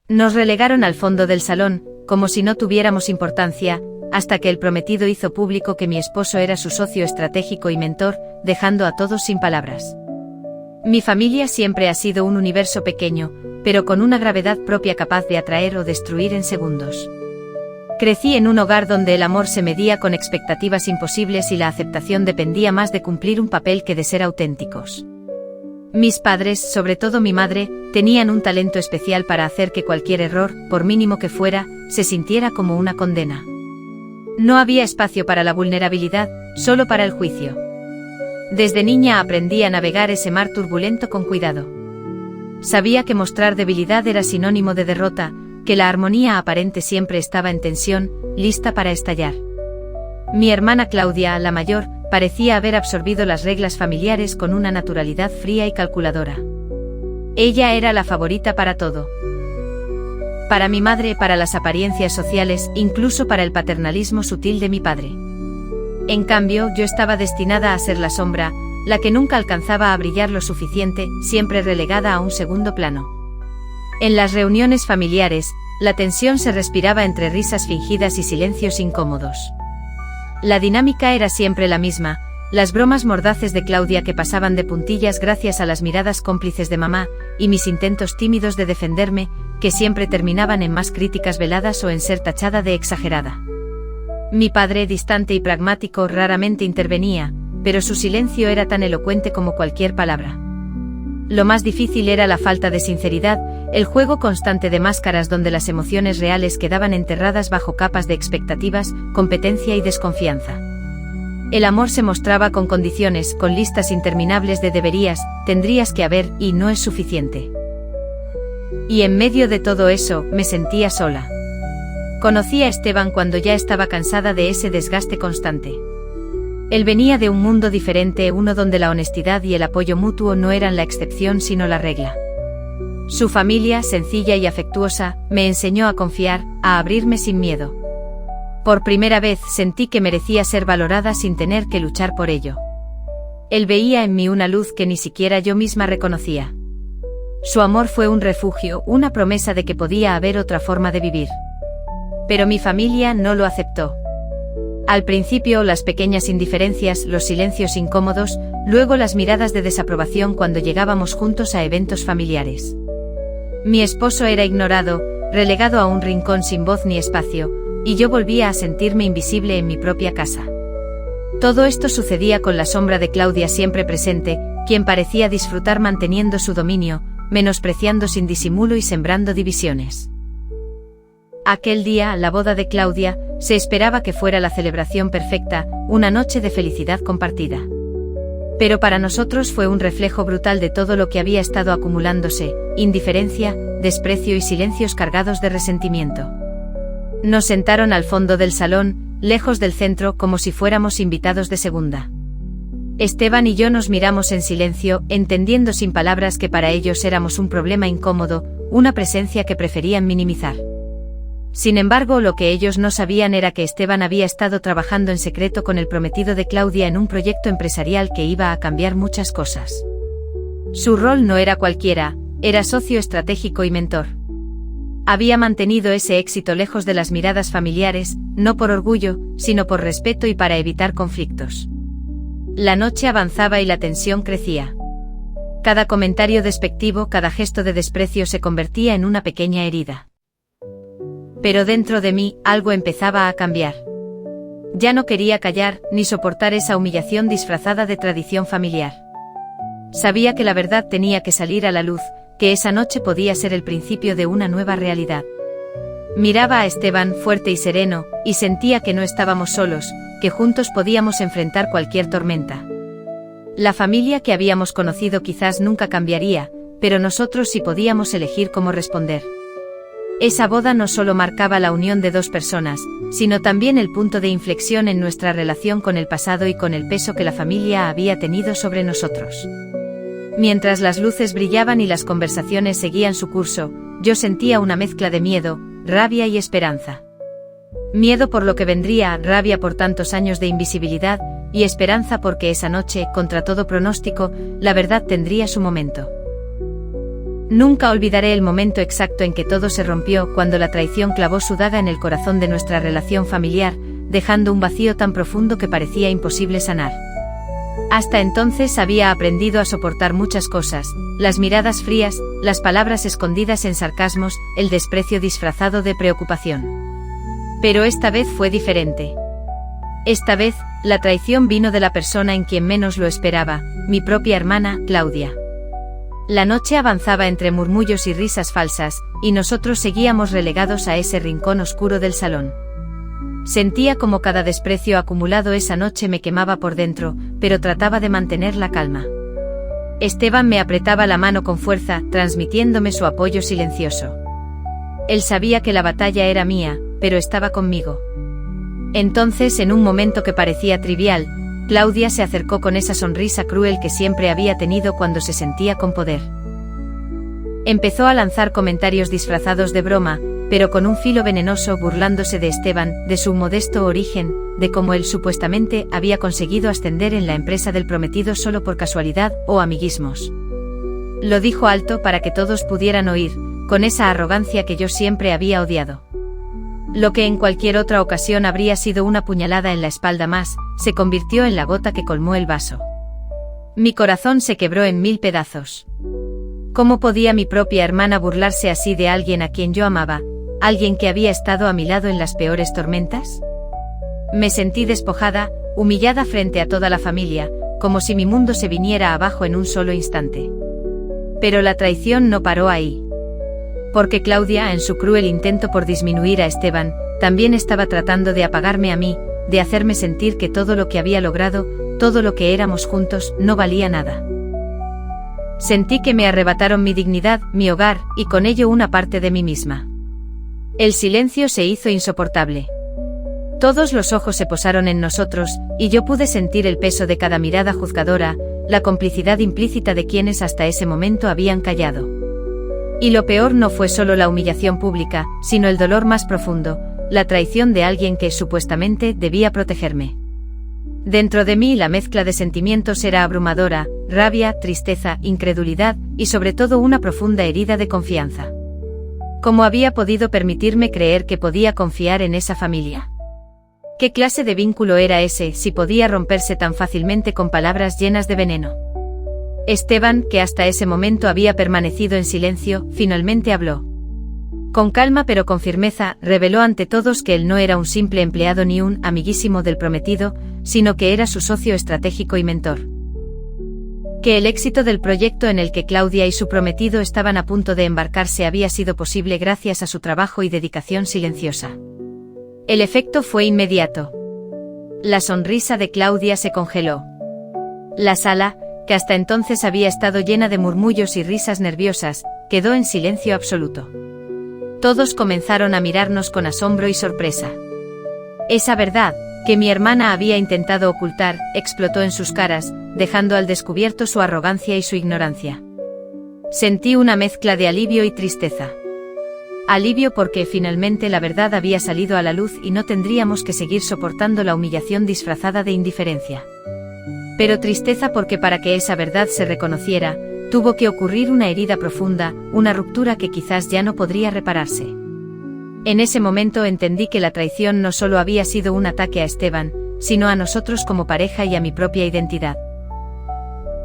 Nos relegaron al fondo del salón, como si no tuviéramos importancia, hasta que el prometido hizo público que mi esposo era su socio estratégico y mentor, dejando a todos sin palabras. Mi familia siempre ha sido un universo pequeño, pero con una gravedad propia capaz de atraer o destruir en segundos. Crecí en un hogar donde el amor se medía con expectativas imposibles y la aceptación dependía más de cumplir un papel que de ser auténticos. Mis padres, sobre todo mi madre, tenían un talento especial para hacer que cualquier error, por mínimo que fuera, se sintiera como una condena. No había espacio para la vulnerabilidad, solo para el juicio. Desde niña aprendí a navegar ese mar turbulento con cuidado. Sabía que mostrar debilidad era sinónimo de derrota, que la armonía aparente siempre estaba en tensión, lista para estallar. Mi hermana Claudia, la mayor, parecía haber absorbido las reglas familiares con una naturalidad fría y calculadora. Ella era la favorita para todo. Para mi madre, para las apariencias sociales, incluso para el paternalismo sutil de mi padre. En cambio, yo estaba destinada a ser la sombra, la que nunca alcanzaba a brillar lo suficiente, siempre relegada a un segundo plano. En las reuniones familiares, la tensión se respiraba entre risas fingidas y silencios incómodos. La dinámica era siempre la misma, las bromas mordaces de Claudia que pasaban de puntillas gracias a las miradas cómplices de mamá, y mis intentos tímidos de defenderme, que siempre terminaban en más críticas veladas o en ser tachada de exagerada. Mi padre, distante y pragmático, raramente intervenía, pero su silencio era tan elocuente como cualquier palabra. Lo más difícil era la falta de sinceridad, el juego constante de máscaras donde las emociones reales quedaban enterradas bajo capas de expectativas, competencia y desconfianza. El amor se mostraba con condiciones, con listas interminables de deberías, tendrías que haber, y no es suficiente. Y en medio de todo eso, me sentía sola. Conocí a Esteban cuando ya estaba cansada de ese desgaste constante. Él venía de un mundo diferente, uno donde la honestidad y el apoyo mutuo no eran la excepción sino la regla. Su familia, sencilla y afectuosa, me enseñó a confiar, a abrirme sin miedo. Por primera vez sentí que merecía ser valorada sin tener que luchar por ello. Él veía en mí una luz que ni siquiera yo misma reconocía. Su amor fue un refugio, una promesa de que podía haber otra forma de vivir. Pero mi familia no lo aceptó. Al principio las pequeñas indiferencias, los silencios incómodos, luego las miradas de desaprobación cuando llegábamos juntos a eventos familiares. Mi esposo era ignorado, relegado a un rincón sin voz ni espacio, y yo volvía a sentirme invisible en mi propia casa. Todo esto sucedía con la sombra de Claudia siempre presente, quien parecía disfrutar manteniendo su dominio, menospreciando sin disimulo y sembrando divisiones. Aquel día, la boda de Claudia, se esperaba que fuera la celebración perfecta, una noche de felicidad compartida. Pero para nosotros fue un reflejo brutal de todo lo que había estado acumulándose, indiferencia, desprecio y silencios cargados de resentimiento. Nos sentaron al fondo del salón, lejos del centro, como si fuéramos invitados de segunda. Esteban y yo nos miramos en silencio, entendiendo sin palabras que para ellos éramos un problema incómodo, una presencia que preferían minimizar. Sin embargo, lo que ellos no sabían era que Esteban había estado trabajando en secreto con el prometido de Claudia en un proyecto empresarial que iba a cambiar muchas cosas. Su rol no era cualquiera, era socio estratégico y mentor. Había mantenido ese éxito lejos de las miradas familiares, no por orgullo, sino por respeto y para evitar conflictos. La noche avanzaba y la tensión crecía. Cada comentario despectivo, cada gesto de desprecio se convertía en una pequeña herida. Pero dentro de mí, algo empezaba a cambiar. Ya no quería callar, ni soportar esa humillación disfrazada de tradición familiar. Sabía que la verdad tenía que salir a la luz, que esa noche podía ser el principio de una nueva realidad. Miraba a Esteban fuerte y sereno, y sentía que no estábamos solos, que juntos podíamos enfrentar cualquier tormenta. La familia que habíamos conocido quizás nunca cambiaría, pero nosotros sí podíamos elegir cómo responder. Esa boda no solo marcaba la unión de dos personas, sino también el punto de inflexión en nuestra relación con el pasado y con el peso que la familia había tenido sobre nosotros. Mientras las luces brillaban y las conversaciones seguían su curso, yo sentía una mezcla de miedo, rabia y esperanza. Miedo por lo que vendría, rabia por tantos años de invisibilidad, y esperanza porque esa noche, contra todo pronóstico, la verdad tendría su momento. Nunca olvidaré el momento exacto en que todo se rompió cuando la traición clavó su daga en el corazón de nuestra relación familiar, dejando un vacío tan profundo que parecía imposible sanar. Hasta entonces había aprendido a soportar muchas cosas, las miradas frías, las palabras escondidas en sarcasmos, el desprecio disfrazado de preocupación. Pero esta vez fue diferente. Esta vez, la traición vino de la persona en quien menos lo esperaba, mi propia hermana, Claudia. La noche avanzaba entre murmullos y risas falsas, y nosotros seguíamos relegados a ese rincón oscuro del salón. Sentía como cada desprecio acumulado esa noche me quemaba por dentro, pero trataba de mantener la calma. Esteban me apretaba la mano con fuerza, transmitiéndome su apoyo silencioso. Él sabía que la batalla era mía, pero estaba conmigo. Entonces, en un momento que parecía trivial, Claudia se acercó con esa sonrisa cruel que siempre había tenido cuando se sentía con poder. Empezó a lanzar comentarios disfrazados de broma, pero con un filo venenoso, burlándose de Esteban, de su modesto origen, de cómo él supuestamente había conseguido ascender en la empresa del prometido solo por casualidad o amiguismos. Lo dijo alto para que todos pudieran oír, con esa arrogancia que yo siempre había odiado. Lo que en cualquier otra ocasión habría sido una puñalada en la espalda más, se convirtió en la gota que colmó el vaso. Mi corazón se quebró en 1000 pedazos. ¿Cómo podía mi propia hermana burlarse así de alguien a quien yo amaba, alguien que había estado a mi lado en las peores tormentas? Me sentí despojada, humillada frente a toda la familia, como si mi mundo se viniera abajo en un solo instante. Pero la traición no paró ahí. Porque Claudia, en su cruel intento por disminuir a Esteban, también estaba tratando de apagarme a mí, de hacerme sentir que todo lo que había logrado, todo lo que éramos juntos, no valía nada. Sentí que me arrebataron mi dignidad, mi hogar, y con ello una parte de mí misma. El silencio se hizo insoportable. Todos los ojos se posaron en nosotros, y yo pude sentir el peso de cada mirada juzgadora, la complicidad implícita de quienes hasta ese momento habían callado. Y lo peor no fue solo la humillación pública, sino el dolor más profundo, la traición de alguien que supuestamente debía protegerme. Dentro de mí la mezcla de sentimientos era abrumadora, rabia, tristeza, incredulidad, y sobre todo una profunda herida de confianza. ¿Cómo había podido permitirme creer que podía confiar en esa familia? ¿Qué clase de vínculo era ese si podía romperse tan fácilmente con palabras llenas de veneno? Esteban, que hasta ese momento había permanecido en silencio, finalmente habló. Con calma pero con firmeza, reveló ante todos que él no era un simple empleado ni un amiguísimo del prometido, sino que era su socio estratégico y mentor. Que el éxito del proyecto en el que Claudia y su prometido estaban a punto de embarcarse había sido posible gracias a su trabajo y dedicación silenciosa. El efecto fue inmediato. La sonrisa de Claudia se congeló. La sala, que hasta entonces había estado llena de murmullos y risas nerviosas, quedó en silencio absoluto. Todos comenzaron a mirarnos con asombro y sorpresa. Esa verdad, que mi hermana había intentado ocultar, explotó en sus caras, dejando al descubierto su arrogancia y su ignorancia. Sentí una mezcla de alivio y tristeza. Alivio porque finalmente la verdad había salido a la luz y no tendríamos que seguir soportando la humillación disfrazada de indiferencia. Pero tristeza porque para que esa verdad se reconociera, tuvo que ocurrir una herida profunda, una ruptura que quizás ya no podría repararse. En ese momento entendí que la traición no solo había sido un ataque a Esteban, sino a nosotros como pareja y a mi propia identidad.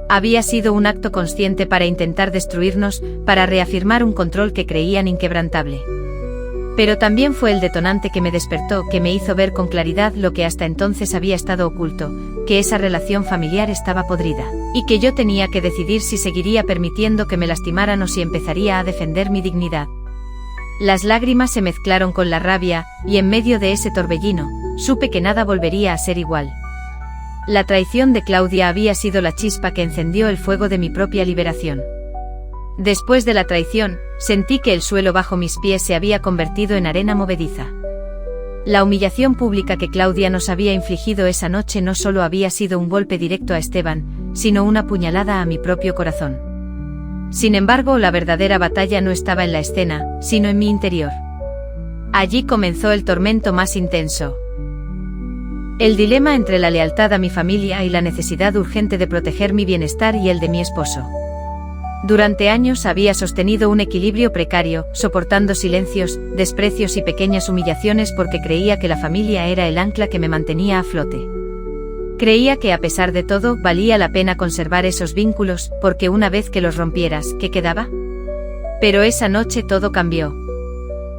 Había sido un acto consciente para intentar destruirnos, para reafirmar un control que creían inquebrantable. Pero también fue el detonante que me despertó, que me hizo ver con claridad lo que hasta entonces había estado oculto, que esa relación familiar estaba podrida, y que yo tenía que decidir si seguiría permitiendo que me lastimaran o si empezaría a defender mi dignidad. Las lágrimas se mezclaron con la rabia, y en medio de ese torbellino, supe que nada volvería a ser igual. La traición de Claudia había sido la chispa que encendió el fuego de mi propia liberación. Después de la traición, sentí que el suelo bajo mis pies se había convertido en arena movediza. La humillación pública que Claudia nos había infligido esa noche no solo había sido un golpe directo a Esteban, sino una puñalada a mi propio corazón. Sin embargo, la verdadera batalla no estaba en la escena, sino en mi interior. Allí comenzó el tormento más intenso. El dilema entre la lealtad a mi familia y la necesidad urgente de proteger mi bienestar y el de mi esposo. Durante años había sostenido un equilibrio precario, soportando silencios, desprecios y pequeñas humillaciones porque creía que la familia era el ancla que me mantenía a flote. Creía que a pesar de todo valía la pena conservar esos vínculos, porque una vez que los rompieras, ¿qué quedaba? Pero esa noche todo cambió.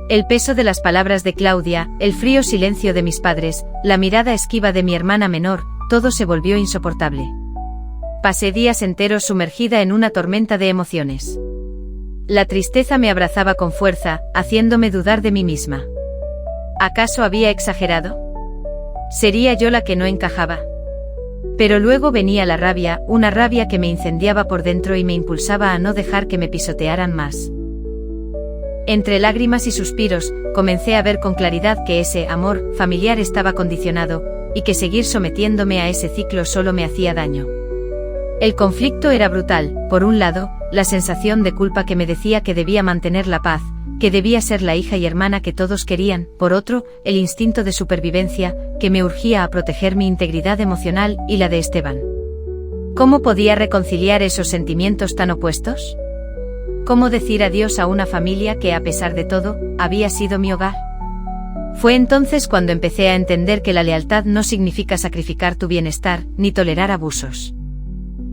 El peso de las palabras de Claudia, el frío silencio de mis padres, la mirada esquiva de mi hermana menor, todo se volvió insoportable. Pasé días enteros sumergida en una tormenta de emociones. La tristeza me abrazaba con fuerza, haciéndome dudar de mí misma. ¿Acaso había exagerado? ¿Sería yo la que no encajaba? Pero luego venía la rabia, una rabia que me incendiaba por dentro y me impulsaba a no dejar que me pisotearan más. Entre lágrimas y suspiros, comencé a ver con claridad que ese amor familiar estaba condicionado, y que seguir sometiéndome a ese ciclo solo me hacía daño. El conflicto era brutal, por un lado, la sensación de culpa que me decía que debía mantener la paz, que debía ser la hija y hermana que todos querían, por otro, el instinto de supervivencia, que me urgía a proteger mi integridad emocional y la de Esteban. ¿Cómo podía reconciliar esos sentimientos tan opuestos? ¿Cómo decir adiós a una familia que, a pesar de todo, había sido mi hogar? Fue entonces cuando empecé a entender que la lealtad no significa sacrificar tu bienestar, ni tolerar abusos.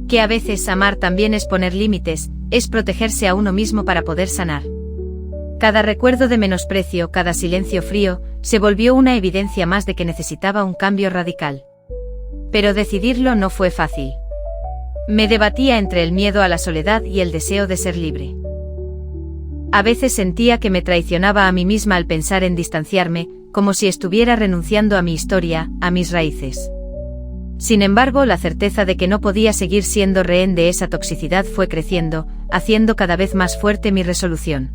Que a veces amar también es poner límites, es protegerse a uno mismo para poder sanar. Cada recuerdo de menosprecio, cada silencio frío, se volvió una evidencia más de que necesitaba un cambio radical. Pero decidirlo no fue fácil. Me debatía entre el miedo a la soledad y el deseo de ser libre. A veces sentía que me traicionaba a mí misma al pensar en distanciarme, como si estuviera renunciando a mi historia, a mis raíces. Sin embargo, la certeza de que no podía seguir siendo rehén de esa toxicidad fue creciendo, haciendo cada vez más fuerte mi resolución.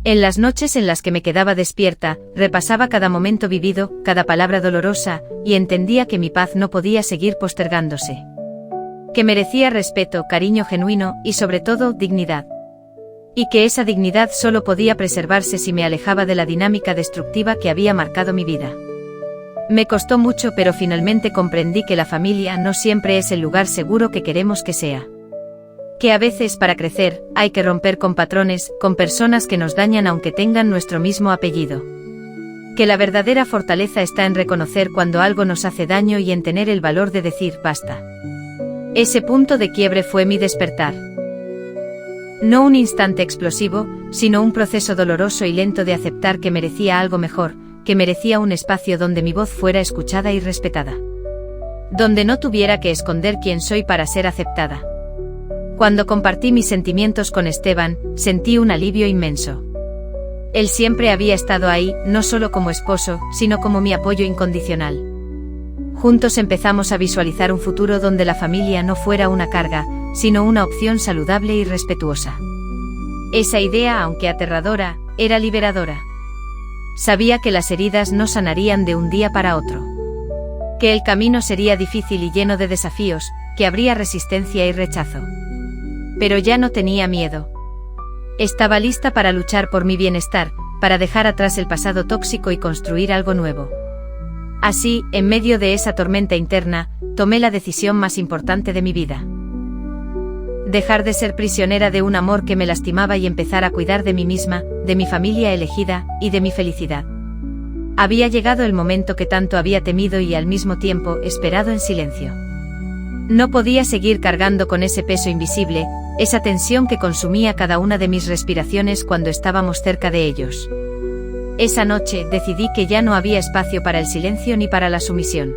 En las noches en las que me quedaba despierta, repasaba cada momento vivido, cada palabra dolorosa, y entendía que mi paz no podía seguir postergándose. Que merecía respeto, cariño genuino, y sobre todo, dignidad. Y que esa dignidad solo podía preservarse si me alejaba de la dinámica destructiva que había marcado mi vida. Me costó mucho, pero finalmente comprendí que la familia no siempre es el lugar seguro que queremos que sea. Que a veces para crecer, hay que romper con patrones, con personas que nos dañan aunque tengan nuestro mismo apellido. Que la verdadera fortaleza está en reconocer cuando algo nos hace daño y en tener el valor de decir basta. Ese punto de quiebre fue mi despertar. No un instante explosivo, sino un proceso doloroso y lento de aceptar que merecía algo mejor, que merecía un espacio donde mi voz fuera escuchada y respetada. Donde no tuviera que esconder quién soy para ser aceptada. Cuando compartí mis sentimientos con Esteban, sentí un alivio inmenso. Él siempre había estado ahí, no solo como esposo, sino como mi apoyo incondicional. Juntos empezamos a visualizar un futuro donde la familia no fuera una carga, sino una opción saludable y respetuosa. Esa idea, aunque aterradora, era liberadora. Sabía que las heridas no sanarían de un día para otro. Que el camino sería difícil y lleno de desafíos, que habría resistencia y rechazo. Pero ya no tenía miedo. Estaba lista para luchar por mi bienestar, para dejar atrás el pasado tóxico y construir algo nuevo. Así, en medio de esa tormenta interna, tomé la decisión más importante de mi vida. Dejar de ser prisionera de un amor que me lastimaba y empezar a cuidar de mí misma, de mi familia elegida, y de mi felicidad. Había llegado el momento que tanto había temido y al mismo tiempo esperado en silencio. No podía seguir cargando con ese peso invisible, esa tensión que consumía cada una de mis respiraciones cuando estábamos cerca de ellos. Esa noche decidí que ya no había espacio para el silencio ni para la sumisión.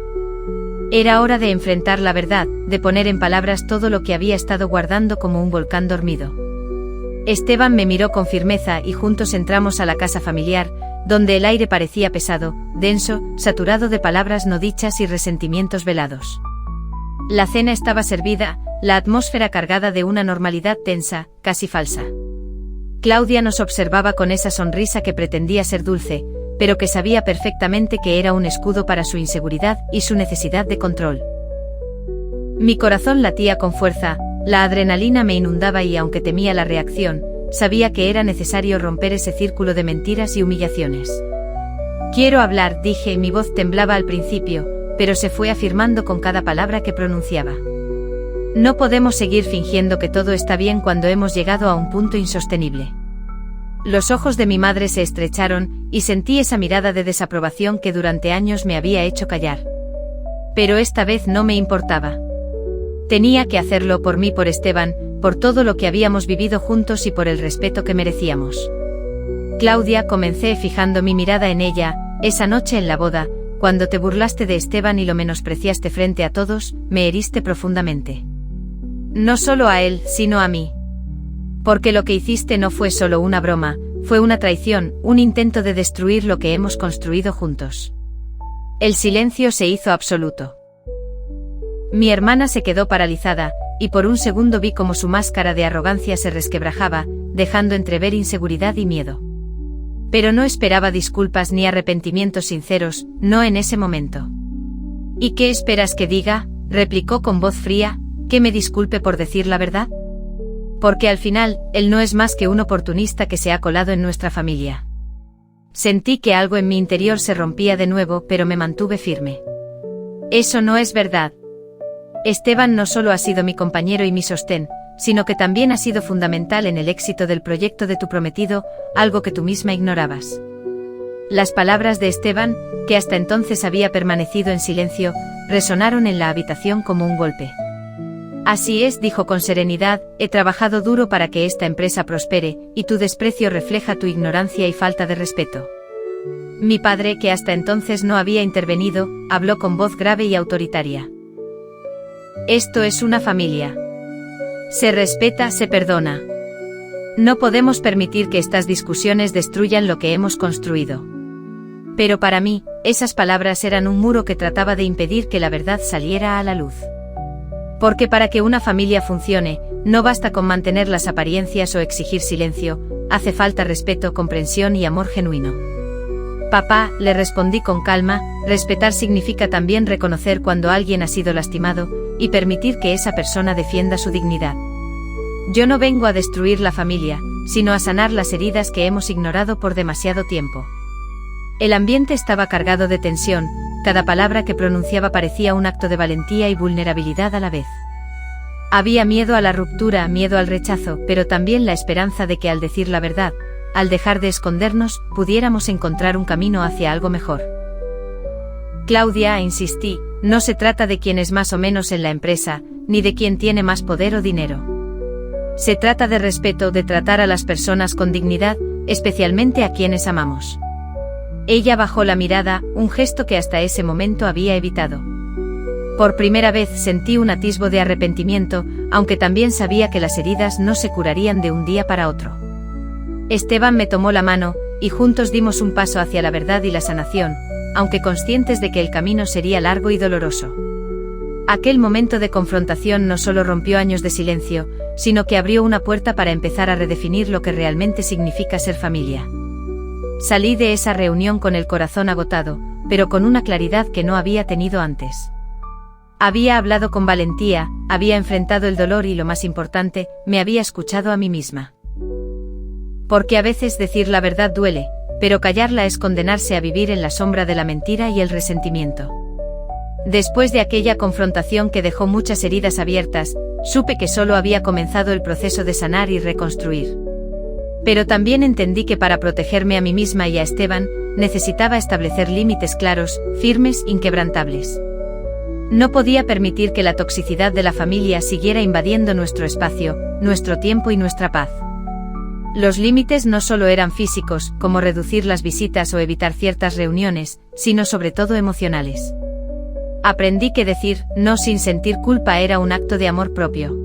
Era hora de enfrentar la verdad, de poner en palabras todo lo que había estado guardando como un volcán dormido. Esteban me miró con firmeza y juntos entramos a la casa familiar, donde el aire parecía pesado, denso, saturado de palabras no dichas y resentimientos velados. La cena estaba servida, la atmósfera cargada de una normalidad tensa, casi falsa. Claudia nos observaba con esa sonrisa que pretendía ser dulce, pero que sabía perfectamente que era un escudo para su inseguridad y su necesidad de control. Mi corazón latía con fuerza, la adrenalina me inundaba y aunque temía la reacción, sabía que era necesario romper ese círculo de mentiras y humillaciones. Quiero hablar, dije, y mi voz temblaba al principio, pero se fue afirmando con cada palabra que pronunciaba. No podemos seguir fingiendo que todo está bien cuando hemos llegado a un punto insostenible. Los ojos de mi madre se estrecharon, y sentí esa mirada de desaprobación que durante años me había hecho callar. Pero esta vez no me importaba. Tenía que hacerlo por mí, por Esteban, por todo lo que habíamos vivido juntos y por el respeto que merecíamos. Claudia, comencé fijando mi mirada en ella, esa noche en la boda, cuando te burlaste de Esteban y lo menospreciaste frente a todos, me heriste profundamente. No solo a él, sino a mí. Porque lo que hiciste no fue solo una broma, fue una traición, un intento de destruir lo que hemos construido juntos. El silencio se hizo absoluto. Mi hermana se quedó paralizada, y por un segundo vi cómo su máscara de arrogancia se resquebrajaba, dejando entrever inseguridad y miedo. Pero no esperaba disculpas ni arrepentimientos sinceros, no en ese momento. ¿Y qué esperas que diga?, replicó con voz fría, ¿que me disculpe por decir la verdad? Porque al final, él no es más que un oportunista que se ha colado en nuestra familia. Sentí que algo en mi interior se rompía de nuevo, pero me mantuve firme. Eso no es verdad. Esteban no solo ha sido mi compañero y mi sostén, sino que también ha sido fundamental en el éxito del proyecto de tu prometido, algo que tú misma ignorabas. Las palabras de Esteban, que hasta entonces había permanecido en silencio, resonaron en la habitación como un golpe. Así es, dijo con serenidad, he trabajado duro para que esta empresa prospere, y tu desprecio refleja tu ignorancia y falta de respeto. Mi padre, que hasta entonces no había intervenido, habló con voz grave y autoritaria. Esto es una familia. Se respeta, se perdona. No podemos permitir que estas discusiones destruyan lo que hemos construido. Pero para mí, esas palabras eran un muro que trataba de impedir que la verdad saliera a la luz. Porque para que una familia funcione, no basta con mantener las apariencias o exigir silencio, hace falta respeto, comprensión y amor genuino. Papá, le respondí con calma, respetar significa también reconocer cuando alguien ha sido lastimado, y permitir que esa persona defienda su dignidad. Yo no vengo a destruir la familia, sino a sanar las heridas que hemos ignorado por demasiado tiempo. El ambiente estaba cargado de tensión, cada palabra que pronunciaba parecía un acto de valentía y vulnerabilidad a la vez. Había miedo a la ruptura, miedo al rechazo, pero también la esperanza de que al decir la verdad, al dejar de escondernos, pudiéramos encontrar un camino hacia algo mejor. Claudia, insistí, no se trata de quién es más o menos en la empresa, ni de quién tiene más poder o dinero. Se trata de respeto, de tratar a las personas con dignidad, especialmente a quienes amamos. Ella bajó la mirada, un gesto que hasta ese momento había evitado. Por primera vez sentí un atisbo de arrepentimiento, aunque también sabía que las heridas no se curarían de un día para otro. Esteban me tomó la mano, y juntos dimos un paso hacia la verdad y la sanación, aunque conscientes de que el camino sería largo y doloroso. Aquel momento de confrontación no solo rompió años de silencio, sino que abrió una puerta para empezar a redefinir lo que realmente significa ser familia. Salí de esa reunión con el corazón agotado, pero con una claridad que no había tenido antes. Había hablado con valentía, había enfrentado el dolor y lo más importante, me había escuchado a mí misma. Porque a veces decir la verdad duele, pero callarla es condenarse a vivir en la sombra de la mentira y el resentimiento. Después de aquella confrontación que dejó muchas heridas abiertas, supe que solo había comenzado el proceso de sanar y reconstruir. Pero también entendí que para protegerme a mí misma y a Esteban, necesitaba establecer límites claros, firmes, inquebrantables. No podía permitir que la toxicidad de la familia siguiera invadiendo nuestro espacio, nuestro tiempo y nuestra paz. Los límites no solo eran físicos, como reducir las visitas o evitar ciertas reuniones, sino sobre todo emocionales. Aprendí que decir no sin sentir culpa era un acto de amor propio.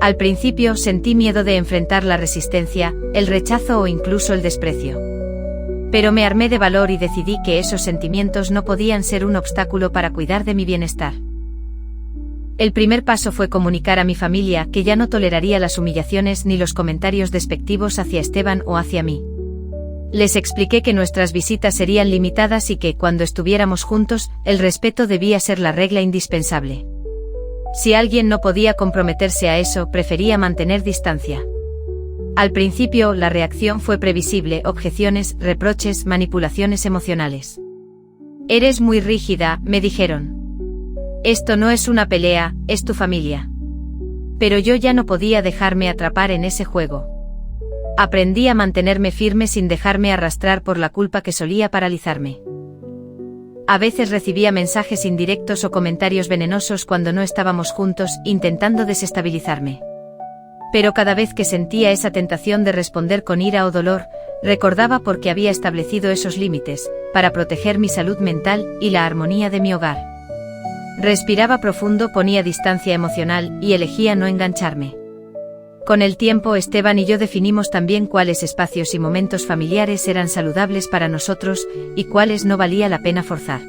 Al principio sentí miedo de enfrentar la resistencia, el rechazo o incluso el desprecio. Pero me armé de valor y decidí que esos sentimientos no podían ser un obstáculo para cuidar de mi bienestar. El primer paso fue comunicar a mi familia que ya no toleraría las humillaciones ni los comentarios despectivos hacia Esteban o hacia mí. Les expliqué que nuestras visitas serían limitadas y que, cuando estuviéramos juntos, el respeto debía ser la regla indispensable. Si alguien no podía comprometerse a eso, prefería mantener distancia. Al principio, la reacción fue previsible: objeciones, reproches, manipulaciones emocionales. «Eres muy rígida», me dijeron. «Esto no es una pelea, es tu familia». Pero yo ya no podía dejarme atrapar en ese juego. Aprendí a mantenerme firme sin dejarme arrastrar por la culpa que solía paralizarme. A veces recibía mensajes indirectos o comentarios venenosos cuando no estábamos juntos, intentando desestabilizarme. Pero cada vez que sentía esa tentación de responder con ira o dolor, recordaba por qué había establecido esos límites, para proteger mi salud mental y la armonía de mi hogar. Respiraba profundo, ponía distancia emocional y elegía no engancharme. Con el tiempo, Esteban y yo definimos también cuáles espacios y momentos familiares eran saludables para nosotros y cuáles no valía la pena forzar.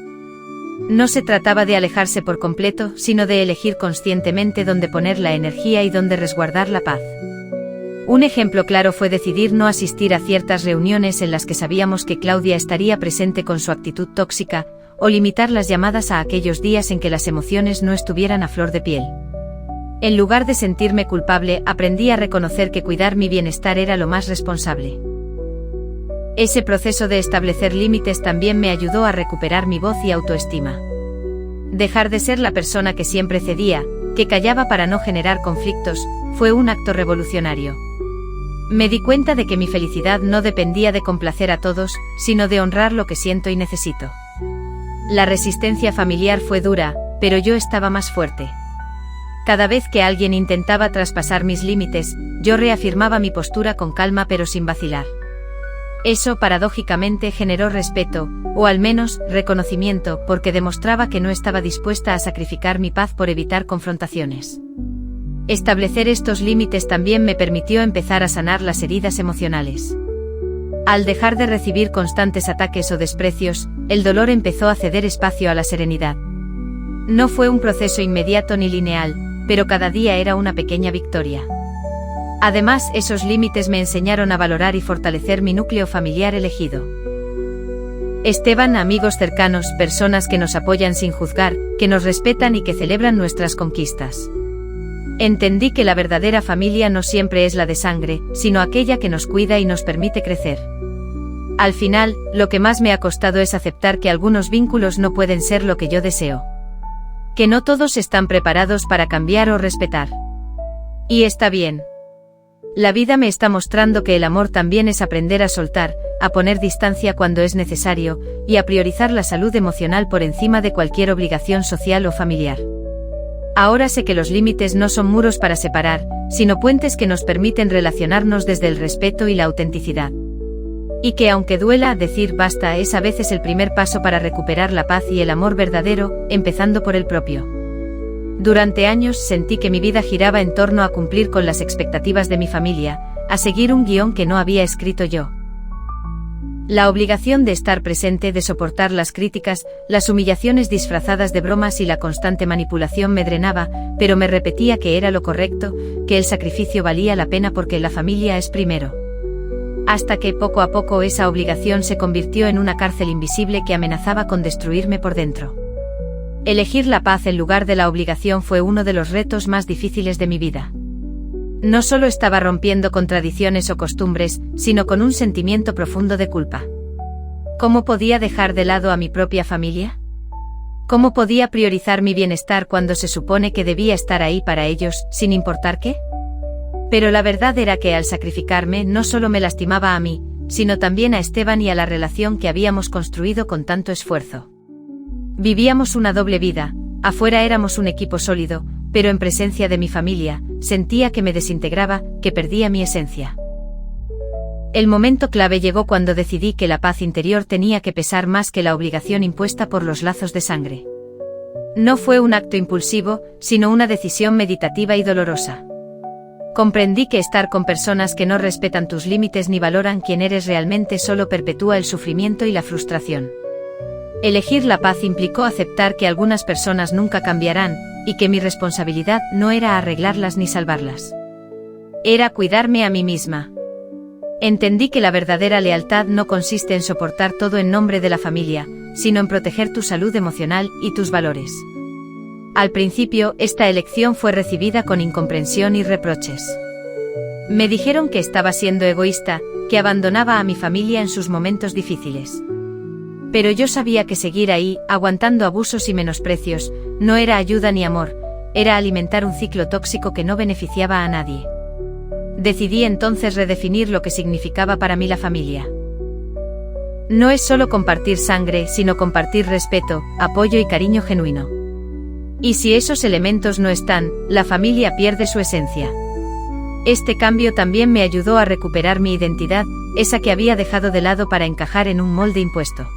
No se trataba de alejarse por completo, sino de elegir conscientemente dónde poner la energía y dónde resguardar la paz. Un ejemplo claro fue decidir no asistir a ciertas reuniones en las que sabíamos que Claudia estaría presente con su actitud tóxica, o limitar las llamadas a aquellos días en que las emociones no estuvieran a flor de piel. En lugar de sentirme culpable, aprendí a reconocer que cuidar mi bienestar era lo más responsable. Ese proceso de establecer límites también me ayudó a recuperar mi voz y autoestima. Dejar de ser la persona que siempre cedía, que callaba para no generar conflictos, fue un acto revolucionario. Me di cuenta de que mi felicidad no dependía de complacer a todos, sino de honrar lo que siento y necesito. La resistencia familiar fue dura, pero yo estaba más fuerte. Cada vez que alguien intentaba traspasar mis límites, yo reafirmaba mi postura con calma pero sin vacilar. Eso paradójicamente generó respeto, o al menos reconocimiento, porque demostraba que no estaba dispuesta a sacrificar mi paz por evitar confrontaciones. Establecer estos límites también me permitió empezar a sanar las heridas emocionales. Al dejar de recibir constantes ataques o desprecios, el dolor empezó a ceder espacio a la serenidad. No fue un proceso inmediato ni lineal, pero cada día era una pequeña victoria. Además, esos límites me enseñaron a valorar y fortalecer mi núcleo familiar elegido. Esteban, amigos cercanos, personas que nos apoyan sin juzgar, que nos respetan y que celebran nuestras conquistas. Entendí que la verdadera familia no siempre es la de sangre, sino aquella que nos cuida y nos permite crecer. Al final, lo que más me ha costado es aceptar que algunos vínculos no pueden ser lo que yo deseo. Que no todos están preparados para cambiar o respetar. Y está bien. La vida me está mostrando que el amor también es aprender a soltar, a poner distancia cuando es necesario, y a priorizar la salud emocional por encima de cualquier obligación social o familiar. Ahora sé que los límites no son muros para separar, sino puentes que nos permiten relacionarnos desde el respeto y la autenticidad. Y que aunque duela, decir basta es a veces el primer paso para recuperar la paz y el amor verdadero, empezando por el propio. Durante años sentí que mi vida giraba en torno a cumplir con las expectativas de mi familia, a seguir un guión que no había escrito yo. La obligación de estar presente, de soportar las críticas, las humillaciones disfrazadas de bromas y la constante manipulación me drenaba, pero me repetía que era lo correcto, que el sacrificio valía la pena porque la familia es primero. Hasta que poco a poco esa obligación se convirtió en una cárcel invisible que amenazaba con destruirme por dentro. Elegir la paz en lugar de la obligación fue uno de los retos más difíciles de mi vida. No solo estaba rompiendo con tradiciones o costumbres, sino con un sentimiento profundo de culpa. ¿Cómo podía dejar de lado a mi propia familia? ¿Cómo podía priorizar mi bienestar cuando se supone que debía estar ahí para ellos, sin importar qué? Pero la verdad era que al sacrificarme no solo me lastimaba a mí, sino también a Esteban y a la relación que habíamos construido con tanto esfuerzo. Vivíamos una doble vida, afuera éramos un equipo sólido, pero en presencia de mi familia, sentía que me desintegraba, que perdía mi esencia. El momento clave llegó cuando decidí que la paz interior tenía que pesar más que la obligación impuesta por los lazos de sangre. No fue un acto impulsivo, sino una decisión meditativa y dolorosa. Comprendí que estar con personas que no respetan tus límites ni valoran quién eres realmente solo perpetúa el sufrimiento y la frustración. Elegir la paz implicó aceptar que algunas personas nunca cambiarán, y que mi responsabilidad no era arreglarlas ni salvarlas. Era cuidarme a mí misma. Entendí que la verdadera lealtad no consiste en soportar todo en nombre de la familia, sino en proteger tu salud emocional y tus valores. Al principio, esta elección fue recibida con incomprensión y reproches. Me dijeron que estaba siendo egoísta, que abandonaba a mi familia en sus momentos difíciles. Pero yo sabía que seguir ahí, aguantando abusos y menosprecios, no era ayuda ni amor, era alimentar un ciclo tóxico que no beneficiaba a nadie. Decidí entonces redefinir lo que significaba para mí la familia. No es solo compartir sangre, sino compartir respeto, apoyo y cariño genuino. Y si esos elementos no están, la familia pierde su esencia. Este cambio también me ayudó a recuperar mi identidad, esa que había dejado de lado para encajar en un molde impuesto.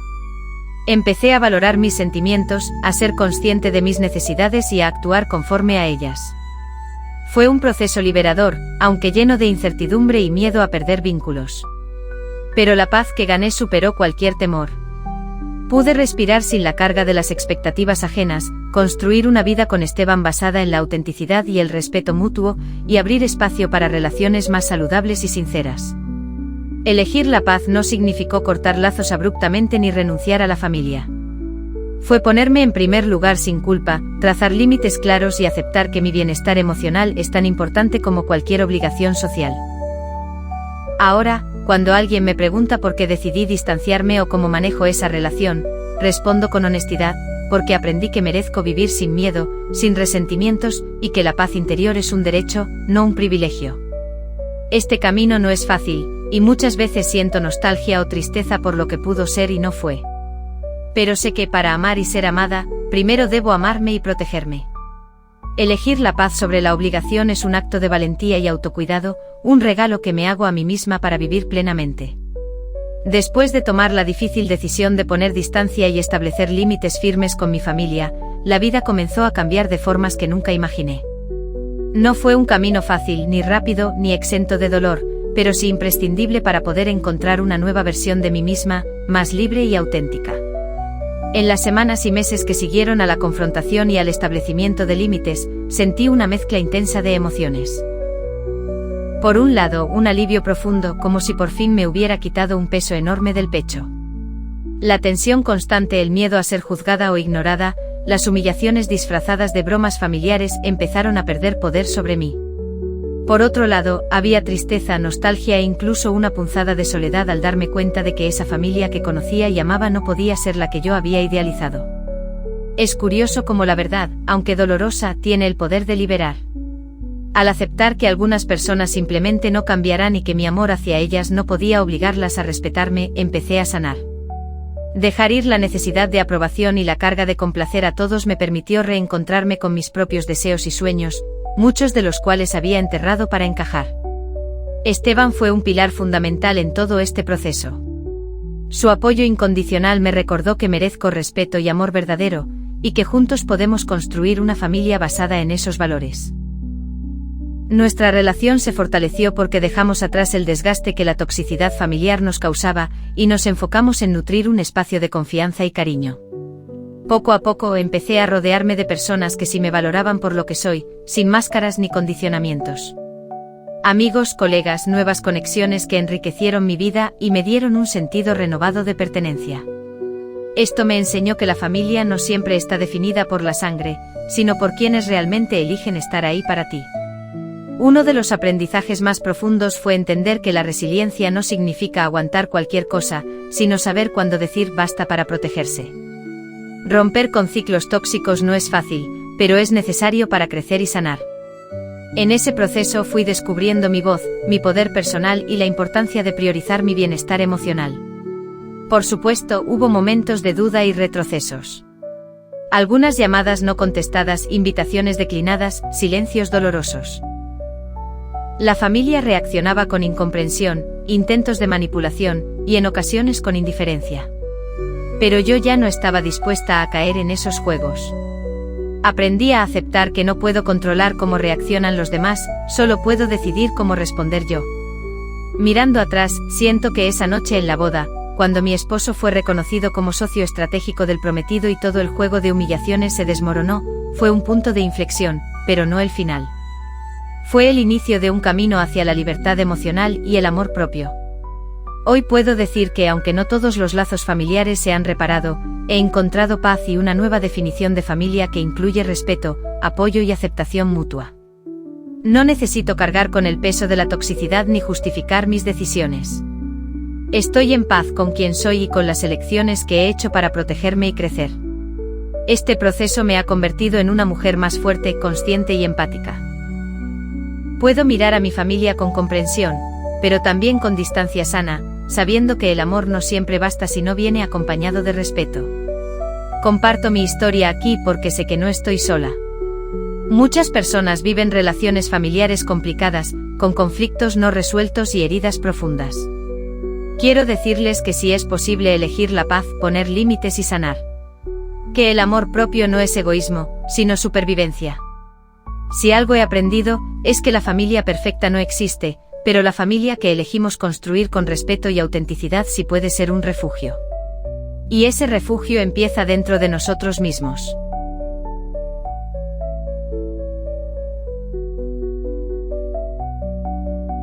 Empecé a valorar mis sentimientos, a ser consciente de mis necesidades y a actuar conforme a ellas. Fue un proceso liberador, aunque lleno de incertidumbre y miedo a perder vínculos. Pero la paz que gané superó cualquier temor. Pude respirar sin la carga de las expectativas ajenas, construir una vida con Esteban basada en la autenticidad y el respeto mutuo, y abrir espacio para relaciones más saludables y sinceras. Elegir la paz no significó cortar lazos abruptamente ni renunciar a la familia. Fue ponerme en primer lugar sin culpa, trazar límites claros y aceptar que mi bienestar emocional es tan importante como cualquier obligación social. Ahora, cuando alguien me pregunta por qué decidí distanciarme o cómo manejo esa relación, respondo con honestidad, porque aprendí que merezco vivir sin miedo, sin resentimientos, y que la paz interior es un derecho, no un privilegio. Este camino no es fácil, y muchas veces siento nostalgia o tristeza por lo que pudo ser y no fue. Pero sé que para amar y ser amada, primero debo amarme y protegerme. Elegir la paz sobre la obligación es un acto de valentía y autocuidado, un regalo que me hago a mí misma para vivir plenamente. Después de tomar la difícil decisión de poner distancia y establecer límites firmes con mi familia, la vida comenzó a cambiar de formas que nunca imaginé. No fue un camino fácil, ni rápido, ni exento de dolor, pero sí imprescindible para poder encontrar una nueva versión de mí misma, más libre y auténtica. En las semanas y meses que siguieron a la confrontación y al establecimiento de límites, sentí una mezcla intensa de emociones. Por un lado, un alivio profundo, como si por fin me hubiera quitado un peso enorme del pecho. La tensión constante, el miedo a ser juzgada o ignorada, las humillaciones disfrazadas de bromas familiares empezaron a perder poder sobre mí. Por otro lado, había tristeza, nostalgia e incluso una punzada de soledad al darme cuenta de que esa familia que conocía y amaba no podía ser la que yo había idealizado. Es curioso cómo la verdad, aunque dolorosa, tiene el poder de liberar. Al aceptar que algunas personas simplemente no cambiarán y que mi amor hacia ellas no podía obligarlas a respetarme, empecé a sanar. Dejar ir la necesidad de aprobación y la carga de complacer a todos me permitió reencontrarme con mis propios deseos y sueños, muchos de los cuales había enterrado para encajar. Esteban fue un pilar fundamental en todo este proceso. Su apoyo incondicional me recordó que merezco respeto y amor verdadero, y que juntos podemos construir una familia basada en esos valores. Nuestra relación se fortaleció porque dejamos atrás el desgaste que la toxicidad familiar nos causaba, y nos enfocamos en nutrir un espacio de confianza y cariño. Poco a poco empecé a rodearme de personas que sí me valoraban por lo que soy, sin máscaras ni condicionamientos. Amigos, colegas, nuevas conexiones que enriquecieron mi vida y me dieron un sentido renovado de pertenencia. Esto me enseñó que la familia no siempre está definida por la sangre, sino por quienes realmente eligen estar ahí para ti. Uno de los aprendizajes más profundos fue entender que la resiliencia no significa aguantar cualquier cosa, sino saber cuándo decir basta para protegerse. Romper con ciclos tóxicos no es fácil, pero es necesario para crecer y sanar. En ese proceso fui descubriendo mi voz, mi poder personal y la importancia de priorizar mi bienestar emocional. Por supuesto, hubo momentos de duda y retrocesos. Algunas llamadas no contestadas, invitaciones declinadas, silencios dolorosos. La familia reaccionaba con incomprensión, intentos de manipulación, y en ocasiones con indiferencia. Pero yo ya no estaba dispuesta a caer en esos juegos. Aprendí a aceptar que no puedo controlar cómo reaccionan los demás, solo puedo decidir cómo responder yo. Mirando atrás, siento que esa noche en la boda, cuando mi esposo fue reconocido como socio estratégico del prometido y todo el juego de humillaciones se desmoronó, fue un punto de inflexión, pero no el final. Fue el inicio de un camino hacia la libertad emocional y el amor propio. Hoy puedo decir que aunque no todos los lazos familiares se han reparado, he encontrado paz y una nueva definición de familia que incluye respeto, apoyo y aceptación mutua. No necesito cargar con el peso de la toxicidad ni justificar mis decisiones. Estoy en paz con quien soy y con las elecciones que he hecho para protegerme y crecer. Este proceso me ha convertido en una mujer más fuerte, consciente y empática. Puedo mirar a mi familia con comprensión, pero también con distancia sana, sabiendo que el amor no siempre basta si no viene acompañado de respeto. Comparto mi historia aquí porque sé que no estoy sola. Muchas personas viven relaciones familiares complicadas, con conflictos no resueltos y heridas profundas. Quiero decirles que sí es posible elegir la paz, poner límites y sanar. Que el amor propio no es egoísmo, sino supervivencia. Si algo he aprendido, es que la familia perfecta no existe, pero la familia que elegimos construir con respeto y autenticidad sí puede ser un refugio. Y ese refugio empieza dentro de nosotros mismos.